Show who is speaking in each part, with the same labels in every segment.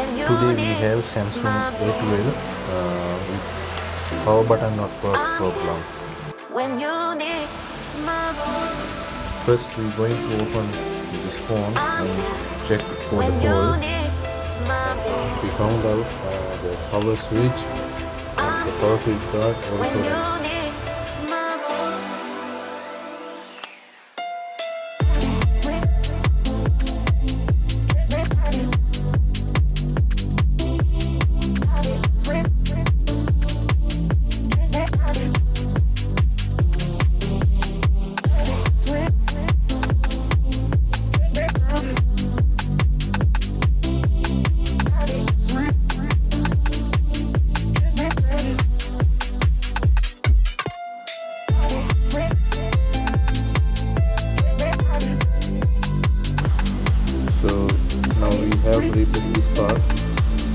Speaker 1: Today we have Samsung A12 with power button not problem. First we're going to open this phone and check for the fault. We found out the power switch and the power switch guard also. So now we have replaced this part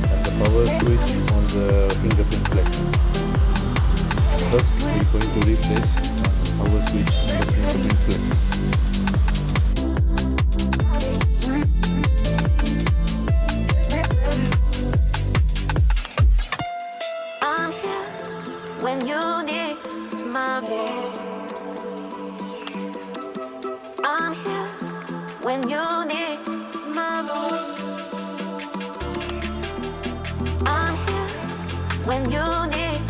Speaker 1: and the power switch on the fingerprint flex. First we're going to replace the power switch on the fingerprint flex.
Speaker 2: I'm here when you need my voice. I'm here when you need my voice. I'm here when you need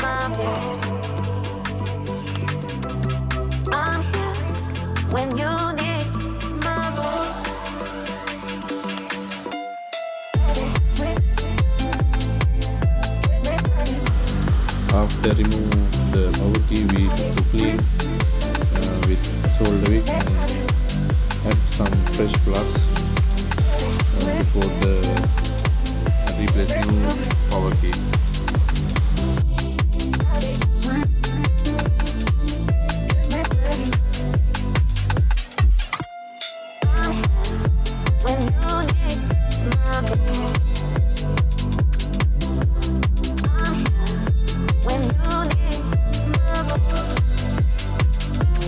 Speaker 2: my voice. I'm here when you need my voice.
Speaker 1: After remove the power key, we have to clean with soldering and add some fresh plugs before the replace new power key.
Speaker 2: When you need my voice. I'm here when you need my voice.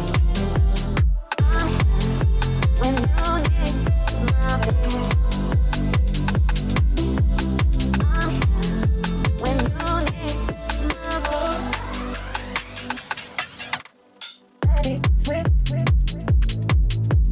Speaker 2: I'm here when you need my voice. I'm here when you need my voice. Ready, sweet, sweet, sweet.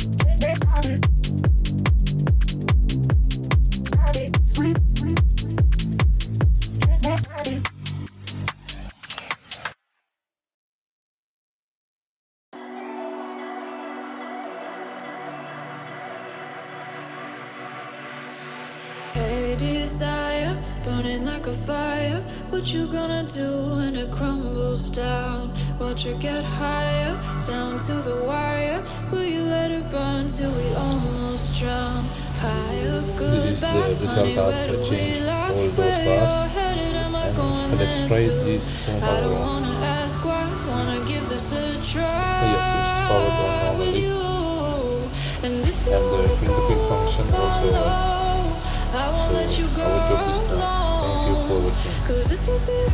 Speaker 3: Hey desire, burning like a fire. What you gonna do when it crumbles down? Watch it get higher, down to the wire. Will you let it burn till we almost drown? Higher,
Speaker 1: This is the
Speaker 3: goodbye, honey,
Speaker 1: result
Speaker 3: where do
Speaker 1: after
Speaker 3: we
Speaker 1: change
Speaker 3: lie?
Speaker 1: all those
Speaker 3: Where you're
Speaker 1: parts.
Speaker 3: headed, am I going
Speaker 1: And let's
Speaker 3: there
Speaker 1: try
Speaker 3: too?
Speaker 1: this phone
Speaker 3: I
Speaker 1: power
Speaker 3: don't
Speaker 1: on.
Speaker 3: wanna ask why, wanna give this a try.
Speaker 1: Yes, it's powered on
Speaker 3: With
Speaker 1: normally.
Speaker 3: you, and if you
Speaker 1: And the
Speaker 3: wanna
Speaker 1: fingerprint
Speaker 3: go,
Speaker 1: function also on.
Speaker 3: follow. I won't let you
Speaker 1: So
Speaker 3: go
Speaker 1: our job is done. Thank you for watching.
Speaker 3: 'cause it's a big